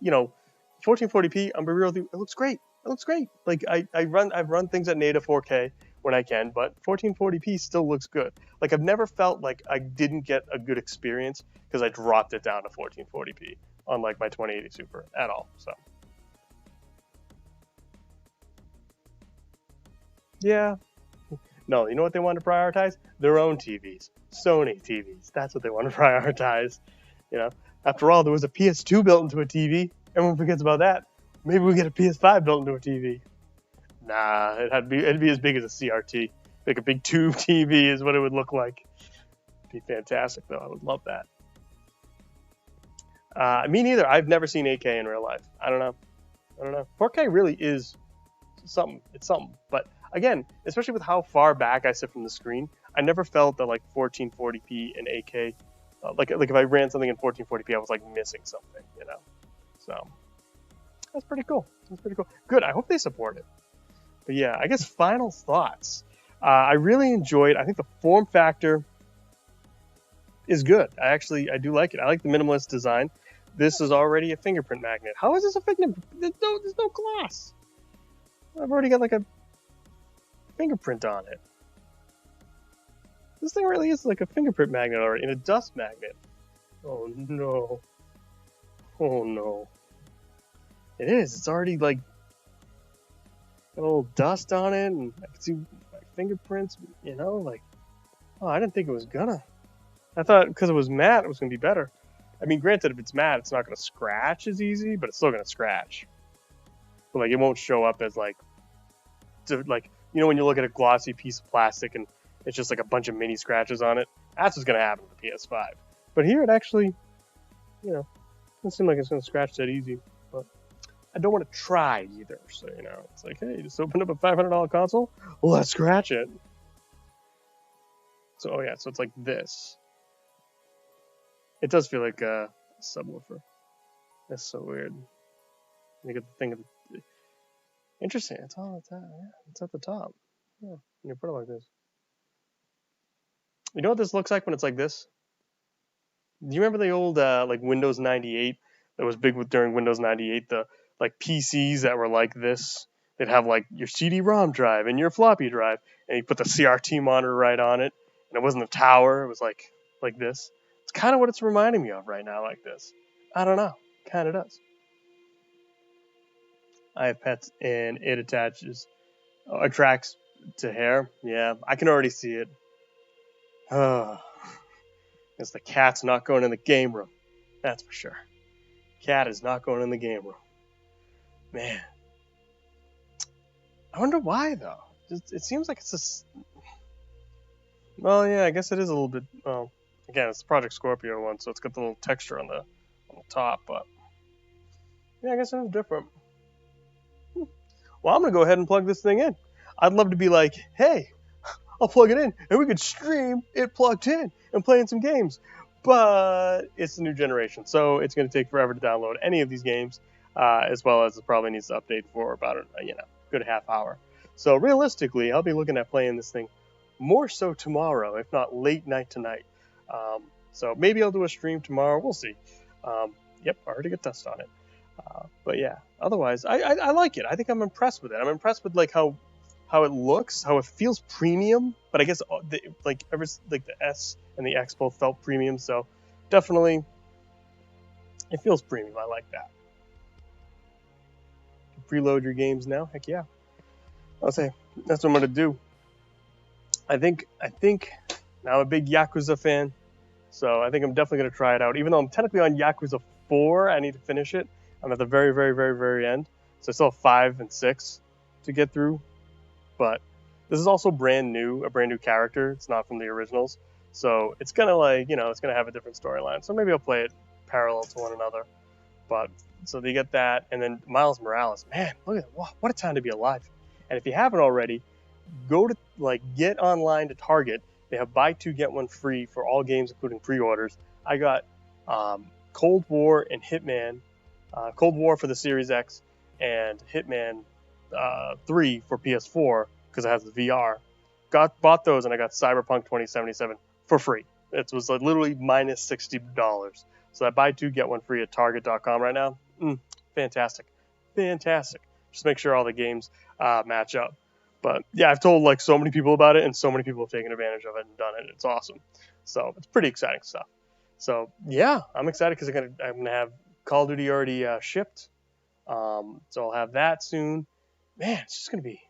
1440p, I'm be real with you, it looks great. It looks great. Like I've run things at native 4K when I can, but 1440p still looks good. Like I've never felt like I didn't get a good experience because I dropped it down to 1440p on like my 2080 Super at all. So yeah. No, you know what they want to prioritize? Their own TVs. Sony TVs. That's what they want to prioritize. After all, there was a PS2 built into a TV. Everyone forgets about that. Maybe we get a PS5 built into a TV. Nah, it'd be as big as a CRT. Like a big tube TV is what it would look like. It'd be fantastic, though. I would love that. Me neither. I've never seen 8K in real life. I don't know. 4K really is something. It's something. But again, especially with how far back I sit from the screen, I never felt that like 1440p and 8K, like if I ran something in 1440p, I was like missing something, So that's pretty cool. Good. I hope they support it. But yeah, I guess final thoughts. I really enjoyed. I think the form factor is good. I do like it. I like the minimalist design. This is already a fingerprint magnet. How is this a fingerprint? There's no glass. I've already got like a fingerprint on it. This thing really is like a fingerprint magnet already, and a dust magnet. Oh no. Oh no. It is. It's already like got a little dust on it, and I can see my fingerprints, like, oh, I didn't think it was gonna. I thought because it was matte, it was gonna be better. I mean, granted, if it's matte, it's not gonna scratch as easy, but it's still gonna scratch. But like, it won't show up as like, when you look at a glossy piece of plastic and it's just like a bunch of mini scratches on it. That's what's gonna happen with the PS5. But here, it actually, doesn't seem like it's gonna scratch that easy. But I don't want to try either. So it's like, hey, just open up a $500 console. Let's scratch it. So so it's like this. It does feel like a subwoofer. That's so weird. You get the thing. Interesting. It's at the top. Yeah, when you put it like this. You know what this looks like when it's like this? Do you remember the old like Windows 98 that was big during Windows 98? The like PCs that were like this. They'd have like your CD-ROM drive and your floppy drive, and you put the CRT monitor right on it, and it wasn't a tower. It was like this. It's kind of what it's reminding me of right now, like this. I don't know. Kind of does. I have pets, and it attracts to hair. Yeah, I can already see it. Because the cat's not going in the game room. That's for sure. Cat is not going in the game room. Man. I wonder why, though. It seems like it's just... Well, yeah, I guess it is a little bit... Well, again, it's the Project Scorpio one, so it's got the little texture on the top, but... Yeah, I guess it is different. Well, I'm going to go ahead and plug this thing in. I'd love to be like, hey, I'll plug it in, and we could stream it plugged in and playing some games. But it's the new generation, so it's going to take forever to download any of these games, as well as it probably needs to update for about a good half hour. So realistically, I'll be looking at playing this thing more so tomorrow, if not late night tonight. So maybe I'll do a stream tomorrow. We'll see. Yep, I already got dust on it. But yeah, otherwise, I like it. I think I'm impressed with it. I'm impressed with like how it looks, how it feels premium. But I guess the S and the X both felt premium, so definitely it feels premium. I like that. Preload your games now. Heck yeah. I'll say that's what I'm gonna do. I think now I'm a big Yakuza fan, so I think I'm definitely gonna try it out. Even though I'm technically on Yakuza 4, I need to finish it. I'm at the very, very, very, very end, so I still have 5 and 6 to get through. But this is also brand new, a brand new character. It's not from the originals, so it's gonna it's gonna have a different storyline. So maybe I'll play it parallel to one another. But so they get that, and then Miles Morales. Man, look at that! What a time to be alive! And if you haven't already, go to get online to Target. They have buy two get one free for all games, including pre-orders. I got Cold War and Hitman, Cold War for the Series X, and Hitman 3 for PS4 because it has the VR. Bought those, and I got Cyberpunk 2077 for free. It was like literally minus $60. So I buy two get one free at Target.com right now. Fantastic, fantastic. Just make sure all the games match up. But yeah, I've told like so many people about it, and so many people have taken advantage of it and done it. It's awesome. So it's pretty exciting stuff. So yeah, I'm excited because I'm gonna have Call of Duty already shipped. So I'll have that soon. Man, it's just gonna be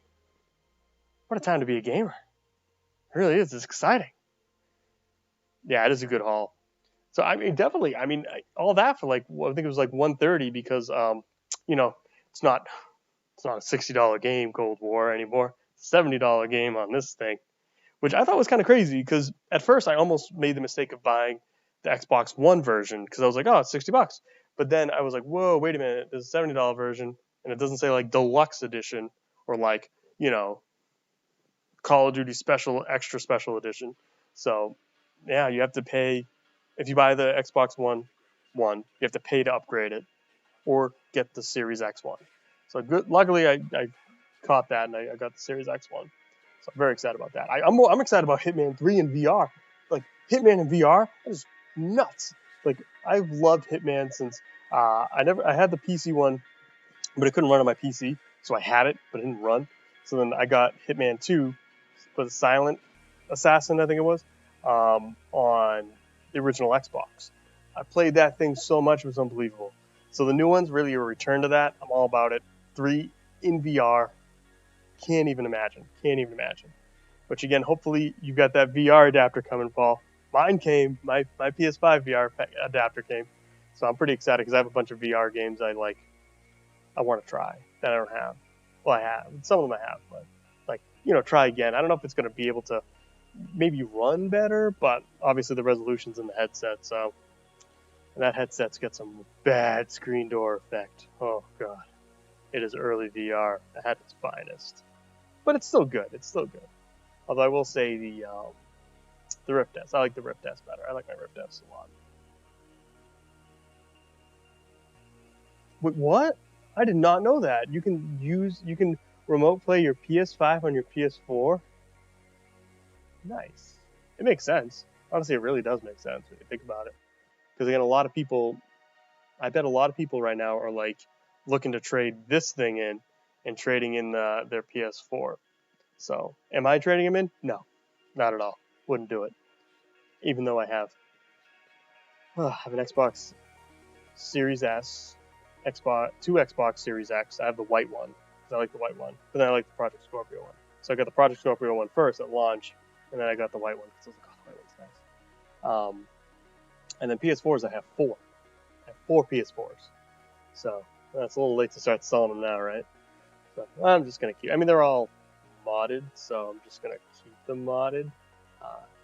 what a time to be a gamer. It really is. It's exciting. Yeah, it is a good haul. So I mean, definitely. I mean, all that for like I think it was like 130 because you know, it's not a $60 game Cold War anymore. It's a $70 game on this thing, which I thought was kind of crazy because at first I almost made the mistake of buying the Xbox One version because I was like, oh, it's $60. But then I was like, whoa, wait a minute, there's a $70 version and it doesn't say like deluxe edition or like Call of Duty extra special edition. So yeah, you have to pay if you buy the Xbox One, you have to pay to upgrade it or get the Series X one. So good. Luckily, I caught that and I got the Series X one. So I'm very excited about that. I'm excited about Hitman 3 in VR. Like Hitman in VR is nuts. Like I've loved Hitman since I had the PC one, but it couldn't run on my PC, so I had it, but it didn't run. So then I got Hitman 2, with Silent Assassin, I think it was, on the original Xbox. I played that thing so much, it was unbelievable. So the new one's really a return to that. I'm all about it. 3 in VR. Can't even imagine. Can't even imagine. Which again, hopefully you got that VR adapter coming, Paul. Mine came. My PS5 VR adapter came. So I'm pretty excited because I have a bunch of VR games I want to try that I don't have. Well, I have. Some of them I have, but try again. I don't know if it's going to be able to maybe run better, but obviously the resolution's in the headset, so that headset's got some bad screen door effect. Oh god, it is early VR at its finest, but it's still good. It's still good. Although I will say the Rift S. I like the Rift S better. I like my Rift S a lot. Wait, what? I did not know that. You can remote play your PS5 on your PS4. Nice. It makes sense. Honestly, it really does make sense when you think about it. Because again, I bet a lot of people right now are like looking to trade this thing in and trading in their PS4. So, am I trading them in? No, not at all. Wouldn't do it. Even though I have an Xbox Series S, two Xbox Series X. I have the white one because I like the white one, but then I like the Project Scorpio one. So I got the Project Scorpio one first at launch, and then I got the white one because I was like, oh, the white one's nice. And then PS4s, I have four. I have four PS4s. So that's a little late to start selling them now, right? So I'm just gonna keep. I mean, they're all modded, so I'm just gonna keep them modded.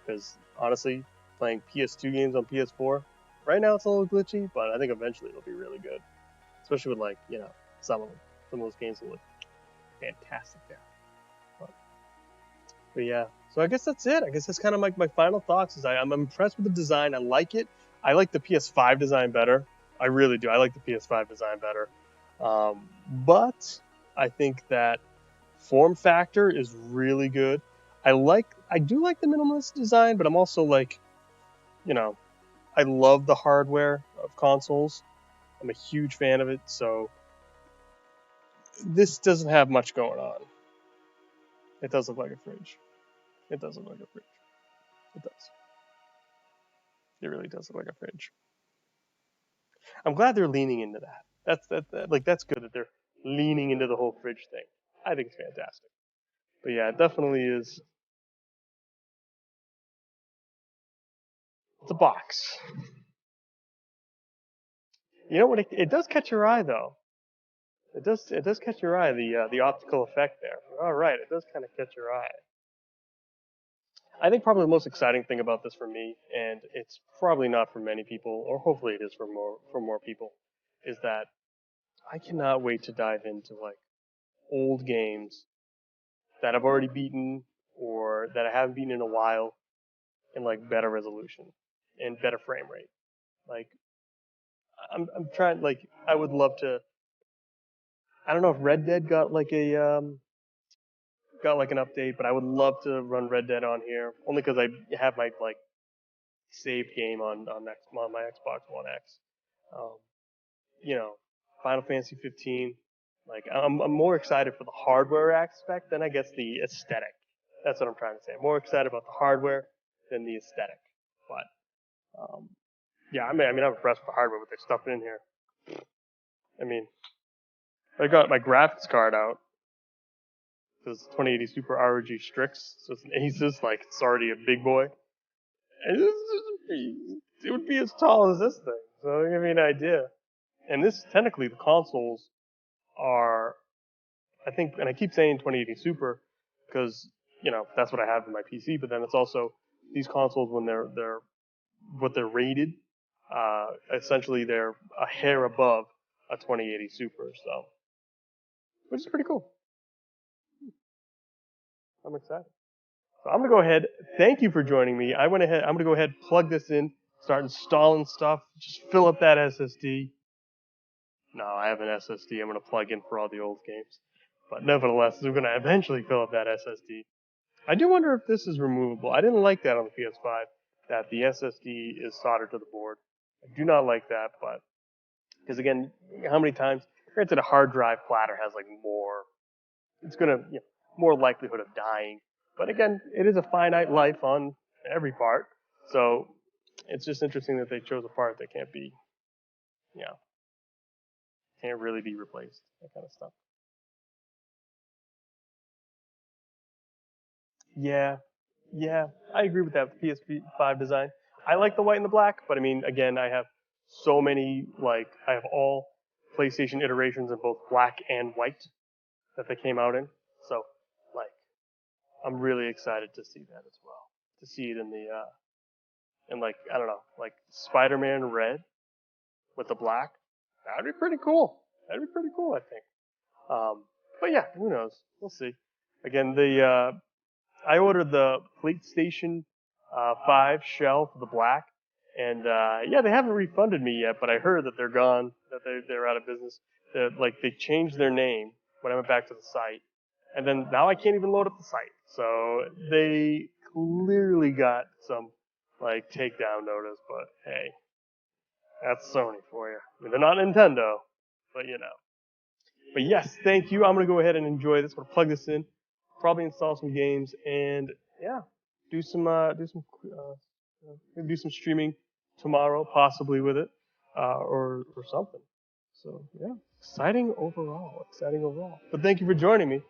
Because honestly, playing PS2 games on PS4 right now it's a little glitchy, but I think eventually it'll be really good. Especially with some of them. Some of those games will look fantastic there. But yeah, so I guess that's it. I guess that's kind of my final thoughts. I'm impressed with the design. I like it. I like the PS5 design better. I really do. I like the PS5 design better. But I think that form factor is really good. I do like the minimalist design, but I'm also I love the hardware of consoles. I'm a huge fan of it, so this doesn't have much going on. It does look like a fridge. It does look like a fridge. It does. It really does look like a fridge. I'm glad they're leaning into that. That's good that they're leaning into the whole fridge thing. I think it's fantastic. But yeah, it definitely is. It's a box. You know what? It does catch your eye though. It does catch your eye. The optical effect there. All right, it does kind of catch your eye. I think probably the most exciting thing about this for me, and it's probably not for many people, or hopefully it is for more people, is that I cannot wait to dive into like old games that I've already beaten or that I haven't beaten in a while in like better resolution and better frame rate. Like I'm trying like I would love to. I don't know if Red Dead got like an update, but I would love to run Red Dead on here only because I have my like saved game on my Xbox One X. Um, you know, Final Fantasy 15. Like I'm more excited for the hardware aspect than I guess the aesthetic. That's what I'm trying to say. I'm more excited about the hardware than the aesthetic. But yeah, I'm impressed with the hardware what they stuffed in here. I mean, I got my graphics card out. This 2080 Super ROG Strix, so it's an Asus, like it's already a big boy. And it would be as tall as this thing, so give me an idea. And this technically the consoles are, I think, and I keep saying 2080 Super because that's what I have in my PC. But then it's also these consoles when they're what they're rated. Essentially, they're a hair above a 2080 Super, so which is pretty cool. I'm excited. So I'm gonna go ahead. Thank you for joining me. I went ahead. I'm gonna go ahead, plug this in, start installing stuff. Just fill up that SSD. No, I have an SSD. I'm gonna plug in for all the old games. But nevertheless, we're gonna eventually fill up that SSD. I do wonder if this is removable. I didn't like that on the PS5, that the SSD is soldered to the board. I do not like that, but because again, how many times? Granted, a hard drive platter has like more. It's gonna more likelihood of dying. But again, it is a finite life on every part, so it's just interesting that they chose a part that can't be, can't really be replaced. That kind of stuff. Yeah, yeah, I agree with that. The PS5 design. I like the white and the black, but I mean, again, I have so many I have all PlayStation iterations in both black and white that they came out in. So, like, I'm really excited to see that as well. To see it in the in like I don't know, like Spider-Man red with the black. That'd be pretty cool. That'd be pretty cool, I think. But yeah, who knows? We'll see. Again, the I ordered the PlayStation 5 shell for the black, and yeah, they haven't refunded me yet. But I heard that they're gone, that they're out of business. That like they changed their name when I went back to the site, and then now I can't even load up the site. So they clearly got some like takedown notice. But hey, that's Sony for you. I mean, they're not Nintendo, but you know. But yes, thank you. I'm gonna go ahead and enjoy this. I'm gonna plug this in, probably install some games, and yeah, maybe do some streaming tomorrow, possibly with it, or something. So yeah, exciting overall. Exciting overall. But thank you for joining me.